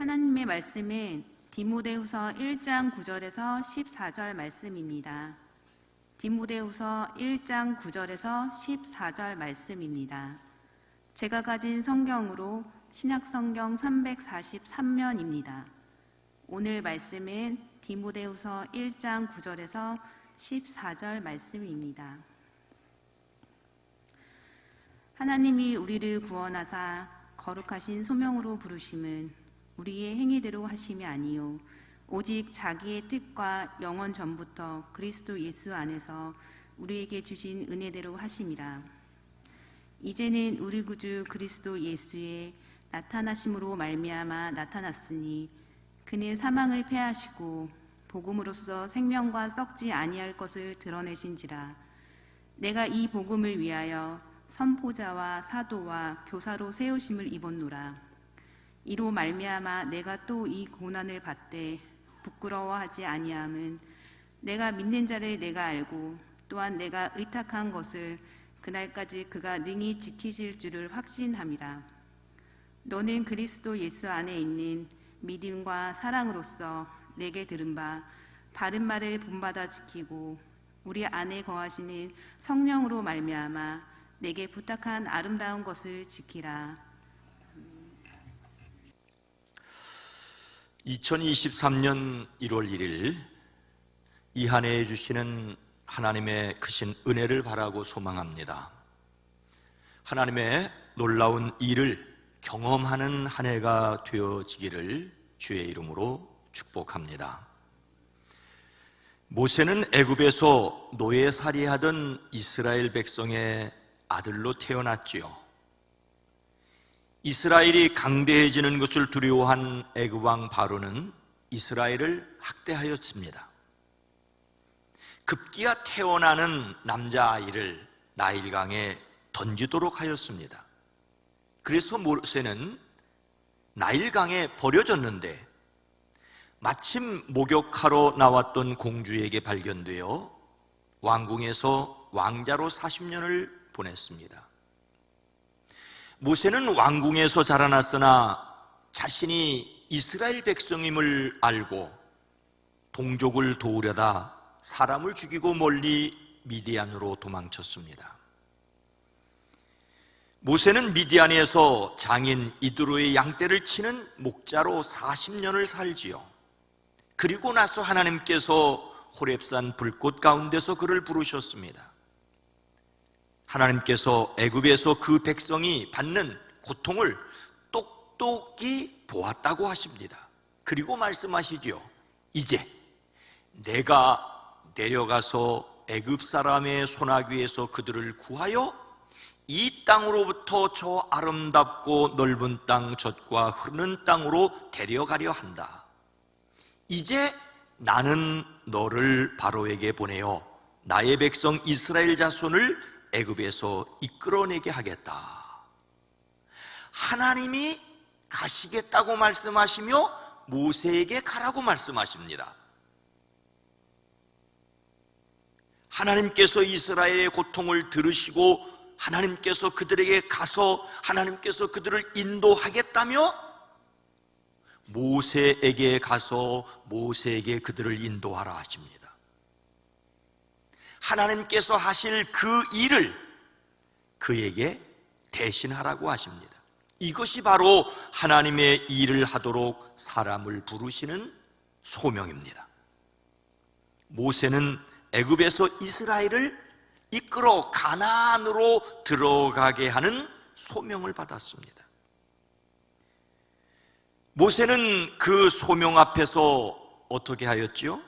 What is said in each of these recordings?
하나님의 말씀은 디모데후서 1장 9절에서 14절 말씀입니다. 디모데후서 1장 9절에서 14절 말씀입니다. 제가 가진 성경으로 신약성경 343면입니다. 오늘 말씀은 디모데후서 1장 9절에서 14절 말씀입니다. 하나님이 우리를 구원하사 거룩하신 소명으로 부르심은 우리의 행위대로 하심이 아니요 오직 자기의 뜻과 영원 전부터 그리스도 예수 안에서 우리에게 주신 은혜대로 하심이라. 이제는 우리 구주 그리스도 예수의 나타나심으로 말미암아 나타났으니 그는 사망을 패하시고 복음으로써 생명과 썩지 아니할 것을 드러내신지라. 내가 이 복음을 위하여 선포자와 사도와 교사로 세우심을 입었노라. 이로 말미암아 내가 또 이 고난을 받되 부끄러워하지 아니함은 내가 믿는 자를 내가 알고 또한 내가 의탁한 것을 그날까지 그가 능히 지키실 줄을 확신함이라. 너는 그리스도 예수 안에 있는 믿음과 사랑으로서 내게 들은 바 바른 말을 본받아 지키고 우리 안에 거하시는 성령으로 말미암아 내게 부탁한 아름다운 것을 지키라. 2023년 1월 1일 이 한 해에 주시는 하나님의 크신 은혜를 바라고 소망합니다. 하나님의 놀라운 일을 경험하는 한 해가 되어지기를 주의 이름으로 축복합니다. 모세는 애굽에서 노예살이하던 이스라엘 백성의 아들로 태어났지요. 이스라엘이 강대해지는 것을 두려워한 애굽 왕 바로는 이스라엘을 학대하였습니다. 급기야 태어나는 남자아이를 나일강에 던지도록 하였습니다. 그래서 모세는 나일강에 버려졌는데 마침 목욕하러 나왔던 공주에게 발견되어 왕궁에서 왕자로 40년을 보냈습니다. 모세는 왕궁에서 자라났으나 자신이 이스라엘 백성임을 알고 동족을 도우려다 사람을 죽이고 멀리 미디안으로 도망쳤습니다. 모세는 미디안에서 장인 이드로의 양떼를 치는 목자로 40년을 살지요. 그리고 나서 하나님께서 호렙산 불꽃 가운데서 그를 부르셨습니다. 하나님께서 애굽에서 그 백성이 받는 고통을 똑똑히 보았다고 하십니다. 그리고 말씀하시죠. 이제 내가 내려가서 애굽 사람의 소나귀에서 그들을 구하여 이 땅으로부터 저 아름답고 넓은 땅 젖과 흐르는 땅으로 데려가려 한다. 이제 나는 너를 바로에게 보내어 나의 백성 이스라엘 자손을 애굽에서 이끌어내게 하겠다. 하나님이 가시겠다고 말씀하시며 모세에게 가라고 말씀하십니다. 하나님께서 이스라엘의 고통을 들으시고 하나님께서 그들에게 가서 하나님께서 그들을 인도하겠다며 모세에게 가서 모세에게 그들을 인도하라 하십니다. 하나님께서 하실 그 일을 그에게 대신하라고 하십니다. 이것이 바로 하나님의 일을 하도록 사람을 부르시는 소명입니다. 모세는 애굽에서 이스라엘을 이끌어 가나안으로 들어가게 하는 소명을 받았습니다. 모세는 그 소명 앞에서 어떻게 하였지요?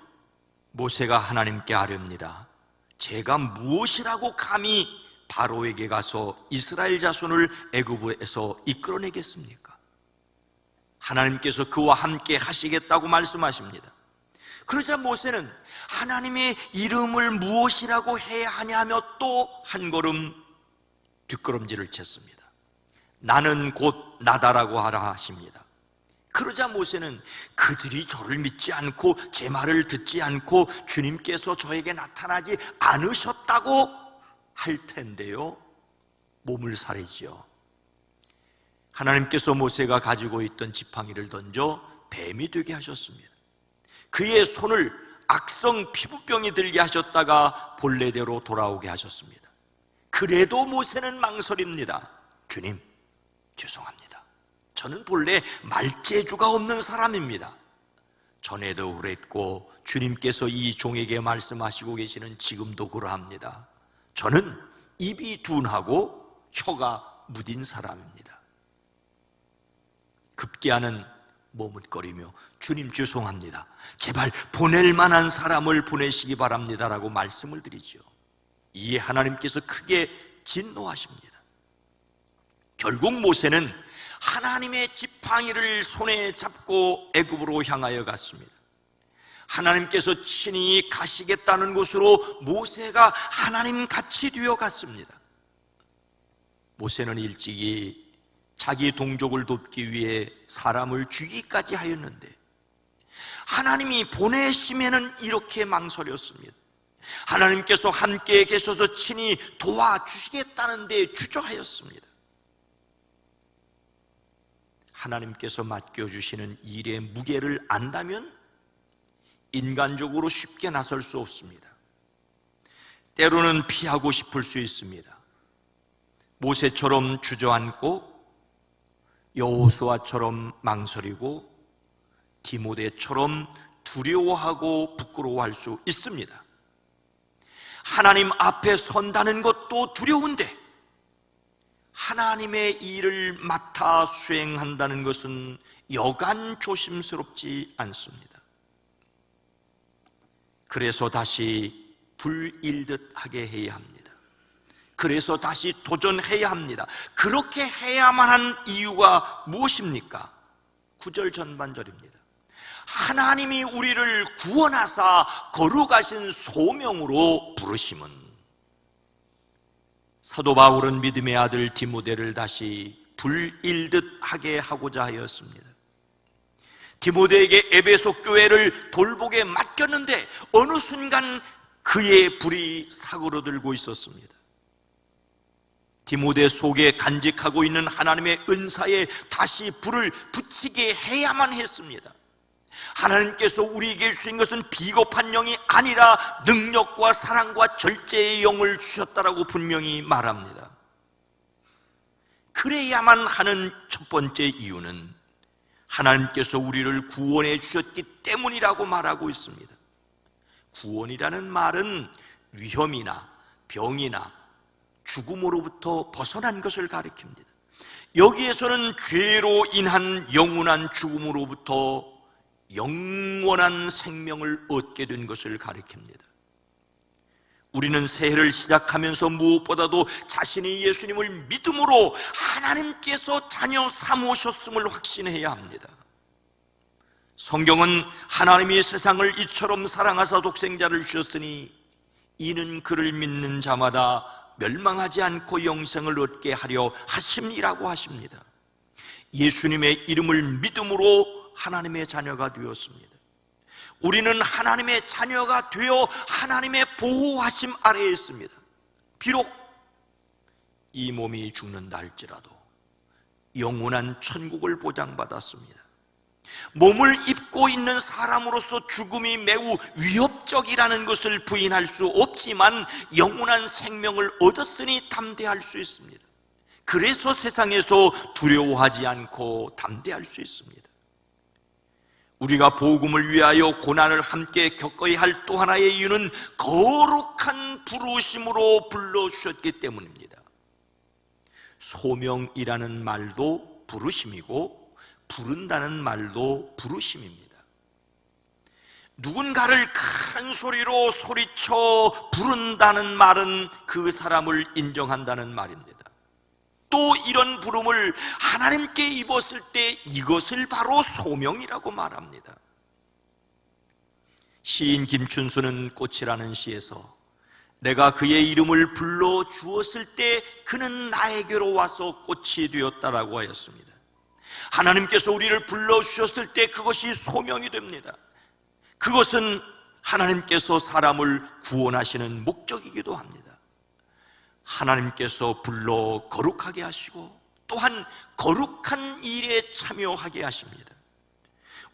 모세가 하나님께 아뢰옵니다. 제가 무엇이라고 감히 바로에게 가서 이스라엘 자손을 애굽에서 이끌어내겠습니까? 하나님께서 그와 함께 하시겠다고 말씀하십니다. 그러자 모세는 하나님의 이름을 무엇이라고 해야 하냐며 또 한 걸음 뒷걸음질을 쳤습니다. 나는 곧 나다라고 하라 하십니다. 그러자 모세는 그들이 저를 믿지 않고 제 말을 듣지 않고 주님께서 저에게 나타나지 않으셨다고 할 텐데요, 몸을 사리지요. 하나님께서 모세가 가지고 있던 지팡이를 던져 뱀이 되게 하셨습니다. 그의 손을 악성 피부병이 들게 하셨다가 본래대로 돌아오게 하셨습니다. 그래도 모세는 망설입니다. 주님, 죄송합니다. 저는 본래 말재주가 없는 사람입니다. 전에도 그랬고 주님께서 이 종에게 말씀하시고 계시는 지금도 그러합니다. 저는 입이 둔하고 혀가 무딘 사람입니다. 급기야는 머뭇거리며 주님 죄송합니다. 제발 보낼 만한 사람을 보내시기 바랍니다라고 말씀을 드리죠. 이에 하나님께서 크게 진노하십니다. 결국 모세는 하나님의 지팡이를 손에 잡고 애굽으로 향하여 갔습니다. 하나님께서 친히 가시겠다는 곳으로 모세가 하나님 같이 뛰어갔습니다. 모세는 일찍이 자기 동족을 돕기 위해 사람을 죽이기까지 하였는데 하나님이 보내심에는 이렇게 망설였습니다. 하나님께서 함께 계셔서 친히 도와주시겠다는 데 주저하였습니다. 하나님께서 맡겨주시는 일의 무게를 안다면 인간적으로 쉽게 나설 수 없습니다. 때로는 피하고 싶을 수 있습니다. 모세처럼 주저앉고 여호수아처럼 망설이고 디모데처럼 두려워하고 부끄러워할 수 있습니다. 하나님 앞에 선다는 것도 두려운데 하나님의 일을 맡아 수행한다는 것은 여간 조심스럽지 않습니다. 그래서 다시 불일듯 하게 해야 합니다. 그래서 다시 도전해야 합니다. 그렇게 해야만 한 이유가 무엇입니까? 9절 전반절입니다. 하나님이 우리를 구원하사 거룩하신 소명으로 부르심은, 사도 바울은 믿음의 아들 디모데를 다시 불일듯 하게 하고자 하였습니다. 디모데에게 에베소 교회를 돌보게 맡겼는데 어느 순간 그의 불이 사그러들고 있었습니다. 디모데 속에 간직하고 있는 하나님의 은사에 다시 불을 붙이게 해야만 했습니다. 하나님께서 우리에게 주신 것은 비겁한 영이 아니라 능력과 사랑과 절제의 영을 주셨다라고 분명히 말합니다. 그래야만 하는 첫 번째 이유는 하나님께서 우리를 구원해 주셨기 때문이라고 말하고 있습니다. 구원이라는 말은 위험이나 병이나 죽음으로부터 벗어난 것을 가리킵니다. 여기에서는 죄로 인한 영원한 죽음으로부터 영원한 생명을 얻게 된 것을 가리킵니다. 우리는 새해를 시작하면서 무엇보다도 자신이 예수님을 믿음으로 하나님께서 자녀 삼으셨음을 확신해야 합니다. 성경은 하나님이 세상을 이처럼 사랑하사 독생자를 주셨으니 이는 그를 믿는 자마다 멸망하지 않고 영생을 얻게 하려 하심이라고 하십니다. 예수님의 이름을 믿음으로 하나님의 자녀가 되었습니다. 우리는 하나님의 자녀가 되어 하나님의 보호하심 아래에 있습니다. 비록 이 몸이 죽는다 할지라도 영원한 천국을 보장받았습니다. 몸을 입고 있는 사람으로서 죽음이 매우 위협적이라는 것을 부인할 수 없지만 영원한 생명을 얻었으니 담대할 수 있습니다. 그래서 세상에서 두려워하지 않고 담대할 수 있습니다. 우리가 복음을 위하여 고난을 함께 겪어야 할 또 하나의 이유는 거룩한 부르심으로 불러주셨기 때문입니다. 소명이라는 말도 부르심이고 부른다는 말도 부르심입니다. 누군가를 큰 소리로 소리쳐 부른다는 말은 그 사람을 인정한다는 말입니다. 또 이런 부름을 하나님께 입었을 때 이것을 바로 소명이라고 말합니다. 시인 김춘수는 꽃이라는 시에서 내가 그의 이름을 불러 주었을 때 그는 나에게로 와서 꽃이 되었다라고 하였습니다. 하나님께서 우리를 불러주셨을 때 그것이 소명이 됩니다. 그것은 하나님께서 사람을 구원하시는 목적이기도 합니다. 하나님께서 불러 거룩하게 하시고 또한 거룩한 일에 참여하게 하십니다.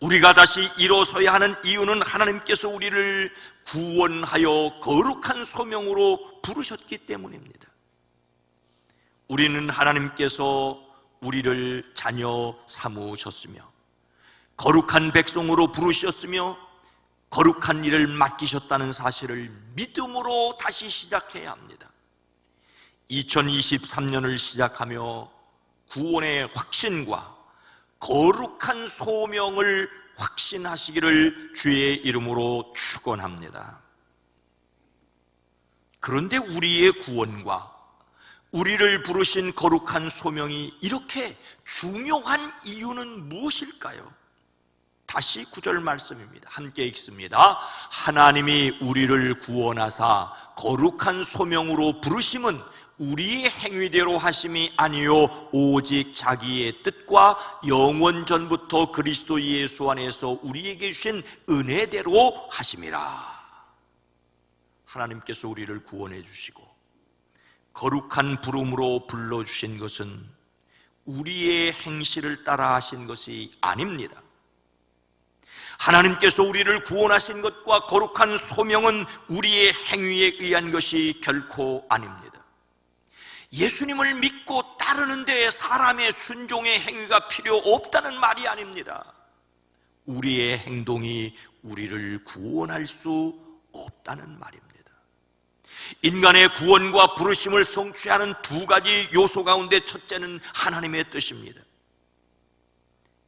우리가 다시 일어서야 하는 이유는 하나님께서 우리를 구원하여 거룩한 소명으로 부르셨기 때문입니다. 우리는 하나님께서 우리를 자녀 삼으셨으며 거룩한 백성으로 부르셨으며 거룩한 일을 맡기셨다는 사실을 믿음으로 다시 시작해야 합니다. 2023년을 시작하며 구원의 확신과 거룩한 소명을 확신하시기를 주의 이름으로 축원합니다. 그런데 우리의 구원과 우리를 부르신 거룩한 소명이 이렇게 중요한 이유는 무엇일까요? 다시 9절 말씀입니다. 함께 읽습니다. 하나님이 우리를 구원하사 거룩한 소명으로 부르심은 우리의 행위대로 하심이 아니요 오직 자기의 뜻과 영원 전부터 그리스도 예수 안에서 우리에게 주신 은혜대로 하심이라. 하나님께서 우리를 구원해 주시고 거룩한 부름으로 불러주신 것은 우리의 행실을 따라 하신 것이 아닙니다. 하나님께서 우리를 구원하신 것과 거룩한 소명은 우리의 행위에 의한 것이 결코 아닙니다. 예수님을 믿고 따르는데 사람의 순종의 행위가 필요 없다는 말이 아닙니다. 우리의 행동이 우리를 구원할 수 없다는 말입니다. 인간의 구원과 부르심을 성취하는 두 가지 요소 가운데 첫째는 하나님의 뜻입니다.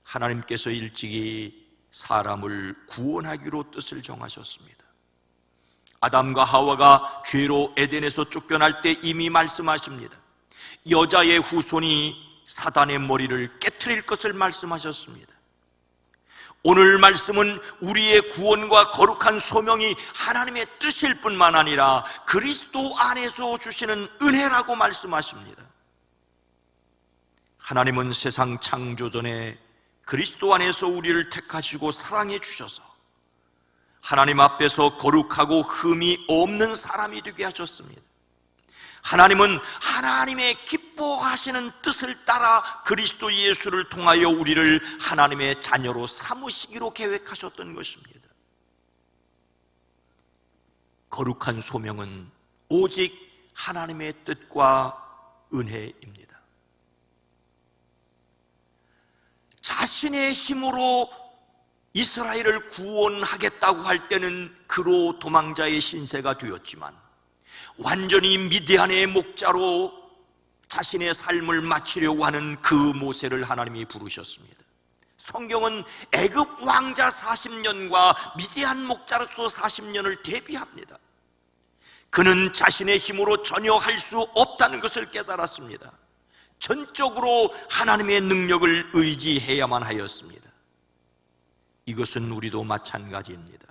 하나님께서 일찍이 사람을 구원하기로 뜻을 정하셨습니다. 아담과 하와가 죄로 에덴에서 쫓겨날 때 이미 말씀하십니다. 여자의 후손이 사단의 머리를 깨트릴 것을 말씀하셨습니다. 오늘 말씀은 우리의 구원과 거룩한 소명이 하나님의 뜻일 뿐만 아니라 그리스도 안에서 주시는 은혜라고 말씀하십니다. 하나님은 세상 창조 전에 그리스도 안에서 우리를 택하시고 사랑해 주셔서 하나님 앞에서 거룩하고 흠이 없는 사람이 되게 하셨습니다. 하나님은 하나님의 기뻐하시는 뜻을 따라 그리스도 예수를 통하여 우리를 하나님의 자녀로 삼으시기로 계획하셨던 것입니다. 거룩한 소명은 오직 하나님의 뜻과 은혜입니다. 자신의 힘으로 이스라엘을 구원하겠다고 할 때는 그로 도망자의 신세가 되었지만 완전히 미디안의 목자로 자신의 삶을 마치려고 하는 그 모세를 하나님이 부르셨습니다. 성경은 애굽 왕자 40년과 미디안 목자로서 40년을 대비합니다. 그는 자신의 힘으로 전혀 할 수 없다는 것을 깨달았습니다. 전적으로 하나님의 능력을 의지해야만 하였습니다. 이것은 우리도 마찬가지입니다.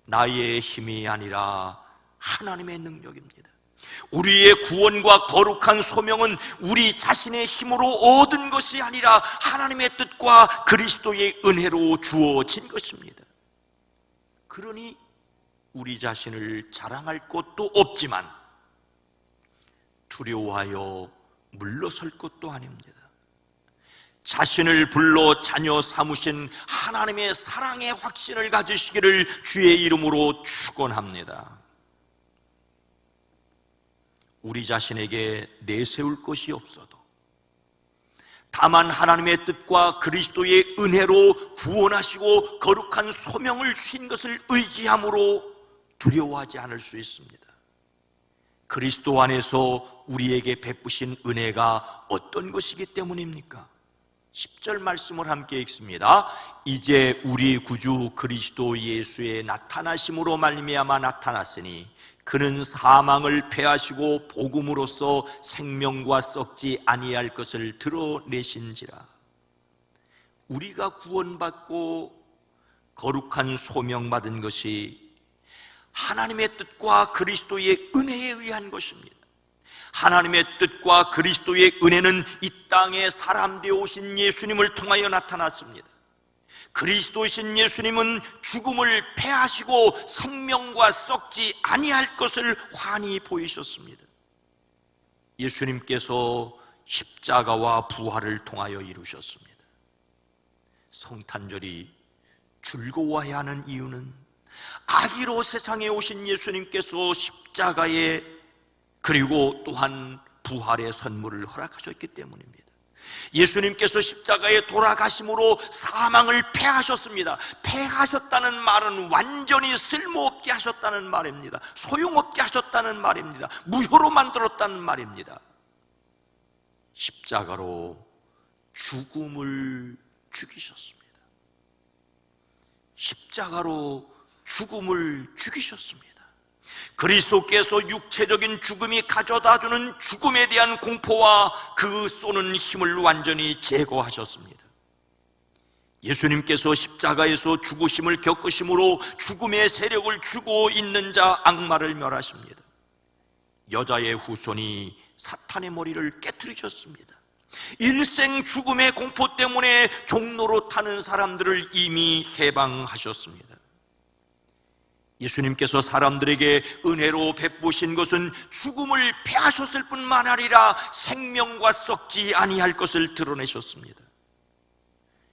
나의 힘이 아니라 하나님의 능력입니다. 우리의 구원과 거룩한 소명은 우리 자신의 힘으로 얻은 것이 아니라 하나님의 뜻과 그리스도의 은혜로 주어진 것입니다. 그러니 우리 자신을 자랑할 것도 없지만 두려워하여 물러설 것도 아닙니다. 자신을 불러 자녀 삼으신 하나님의 사랑의 확신을 가지시기를 주의 이름으로 축원합니다. 우리 자신에게 내세울 것이 없어도 다만 하나님의 뜻과 그리스도의 은혜로 구원하시고 거룩한 소명을 주신 것을 의지함으로 두려워하지 않을 수 있습니다. 그리스도 안에서 우리에게 베푸신 은혜가 어떤 것이기 때문입니까? 10절 말씀을 함께 읽습니다. 이제 우리 구주 그리스도 예수의 나타나심으로 말미암아 나타났으니 그는 사망을 패하시고 복음으로써 생명과 썩지 아니할 것을 드러내신지라. 우리가 구원받고 거룩한 소명받은 것이 하나님의 뜻과 그리스도의 은혜에 의한 것입니다. 하나님의 뜻과 그리스도의 은혜는 이 땅에 사람 되어 오신 예수님을 통하여 나타났습니다. 그리스도이신 예수님은 죽음을 패하시고 생명과 썩지 아니할 것을 환히 보이셨습니다. 예수님께서 십자가와 부활을 통하여 이루셨습니다. 성탄절이 즐거워야 하는 이유는 아기로 세상에 오신 예수님께서 십자가에 그리고 또한 부활의 선물을 허락하셨기 때문입니다. 예수님께서 십자가에 돌아가심으로 사망을 패하셨습니다. 패하셨다는 말은 완전히 쓸모없게 하셨다는 말입니다. 소용없게 하셨다는 말입니다. 무효로 만들었다는 말입니다. 십자가로 죽음을 죽이셨습니다. 십자가로 죽음을 죽이셨습니다. 그리스도께서 육체적인 죽음이 가져다주는 죽음에 대한 공포와 그 쏘는 힘을 완전히 제거하셨습니다. 예수님께서 십자가에서 죽으심을 겪으심으로 죽음의 세력을 주고 있는 자 악마를 멸하십니다. 여자의 후손이 사탄의 머리를 깨트리셨습니다. 일생 죽음의 공포 때문에 종로로 타는 사람들을 이미 해방하셨습니다. 예수님께서 사람들에게 은혜로 베푸신 것은 죽음을 패하셨을 뿐만 아니라 생명과 썩지 아니할 것을 드러내셨습니다.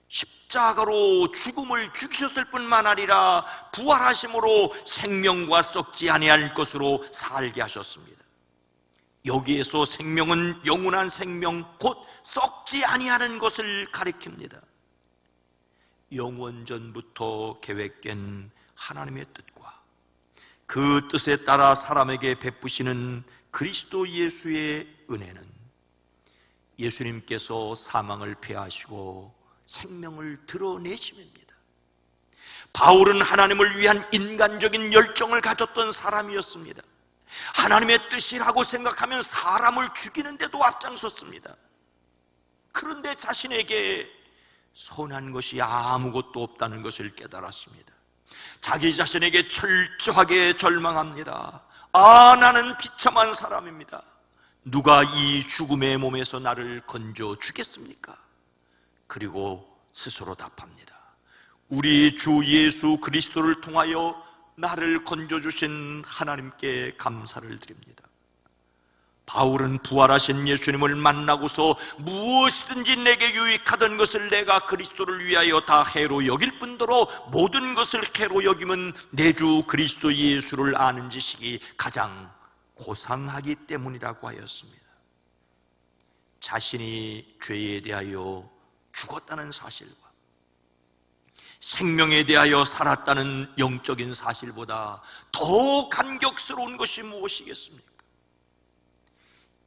십자가로 죽음을 죽이셨을 뿐만 아니라 부활하심으로 생명과 썩지 아니할 것으로 살게 하셨습니다. 여기에서 생명은 영원한 생명, 곧 썩지 아니하는 것을 가리킵니다. 영원전부터 계획된 하나님의 뜻과 그 뜻에 따라 사람에게 베푸시는 그리스도 예수의 은혜는 예수님께서 사망을 패하시고 생명을 드러내심입니다. 바울은 하나님을 위한 인간적인 열정을 가졌던 사람이었습니다. 하나님의 뜻이라고 생각하면 사람을 죽이는데도 앞장섰습니다. 그런데 자신에게 선한 것이 아무것도 없다는 것을 깨달았습니다. 자기 자신에게 철저하게 절망합니다. 나는 비참한 사람입니다. 누가 이 죽음의 몸에서 나를 건져 주겠습니까? 그리고 스스로 답합니다. 우리 주 예수 그리스도를 통하여 나를 건져주신 하나님께 감사를 드립니다. 바울은 부활하신 예수님을 만나고서 무엇이든지 내게 유익하던 것을 내가 그리스도를 위하여 다 해로 여길 뿐더러 모든 것을 해로 여김은 내 주 그리스도 예수를 아는 지식이 가장 고상하기 때문이라고 하였습니다. 자신이 죄에 대하여 죽었다는 사실과 생명에 대하여 살았다는 영적인 사실보다 더 감격스러운 것이 무엇이겠습니까?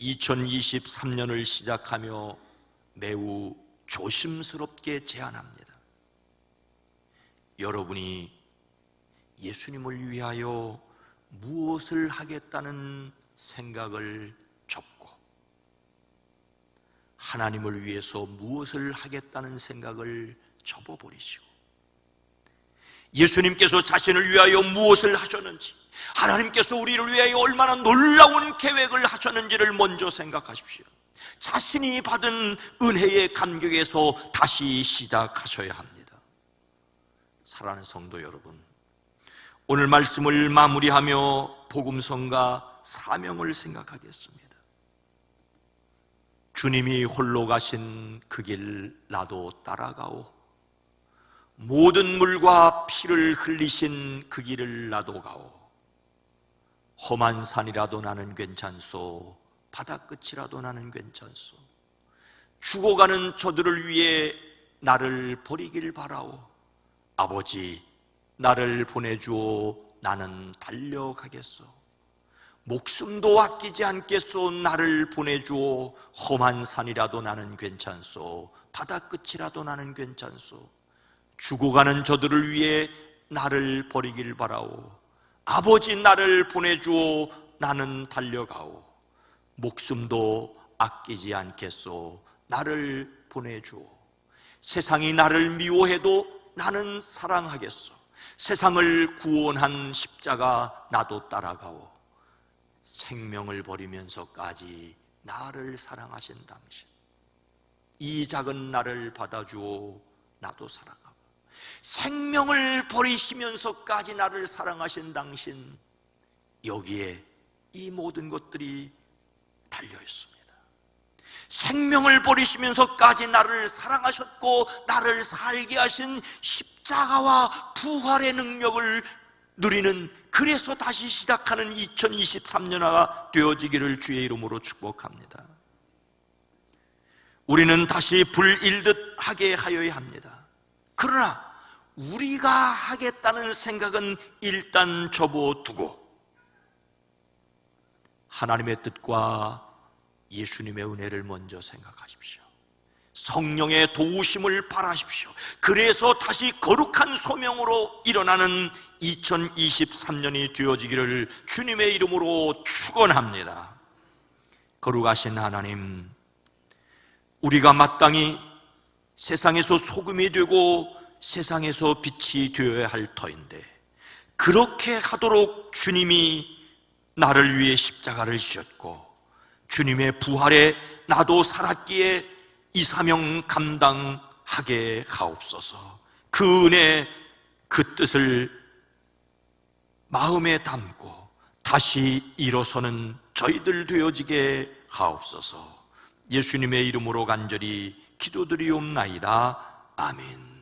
2023년을 시작하며 매우 조심스럽게 제안합니다. 여러분이 예수님을 위하여 무엇을 하겠다는 생각을 접고 하나님을 위해서 무엇을 하겠다는 생각을 접어버리시고 예수님께서 자신을 위하여 무엇을 하셨는지, 하나님께서 우리를 위하여 얼마나 놀라운 계획을 하셨는지를 먼저 생각하십시오. 자신이 받은 은혜의 감격에서 다시 시작하셔야 합니다. 사랑하는 성도 여러분, 오늘 말씀을 마무리하며 복음성과 사명을 생각하겠습니다. 주님이 홀로 가신 그 길 나도 따라가오. 모든 물과 피를 흘리신 그 길을 나도 가오. 험한 산이라도 나는 괜찮소. 바다끝이라도 나는 괜찮소. 죽어가는 저들을 위해 나를 버리길 바라오. 아버지, 나를 보내주오. 나는 달려가겠소. 목숨도 아끼지 않겠소. 나를 보내주오. 험한 산이라도 나는 괜찮소. 바다끝이라도 나는 괜찮소. 죽어가는 저들을 위해 나를 버리길 바라오. 아버지, 나를 보내주오. 나는 달려가오. 목숨도 아끼지 않겠소. 나를 보내주오. 세상이 나를 미워해도 나는 사랑하겠소. 세상을 구원한 십자가 나도 따라가오. 생명을 버리면서까지 나를 사랑하신 당신, 이 작은 나를 받아주오. 나도 사랑하오. 생명을 버리시면서까지 나를 사랑하신 당신, 여기에 이 모든 것들이 달려 있습니다. 생명을 버리시면서까지 나를 사랑하셨고 나를 살게 하신 십자가와 부활의 능력을 누리는, 그래서 다시 시작하는 2023년화가 되어지기를 주의 이름으로 축복합니다. 우리는 다시 불일듯 하게 하여야 합니다. 그러나 우리가 하겠다는 생각은 일단 접어두고 하나님의 뜻과 예수님의 은혜를 먼저 생각하십시오. 성령의 도우심을 바라십시오. 그래서 다시 거룩한 소명으로 일어나는 2023년이 되어지기를 주님의 이름으로 축원합니다. 거룩하신 하나님, 우리가 마땅히 세상에서 소금이 되고 세상에서 빛이 되어야 할 터인데, 그렇게 하도록 주님이 나를 위해 십자가를 지셨고 주님의 부활에 나도 살았기에 이 사명 감당하게 하옵소서. 그 은혜, 그 뜻을 마음에 담고 다시 일어서는 저희들 되어지게 하옵소서. 예수님의 이름으로 간절히 기도드리옵나이다. 아멘.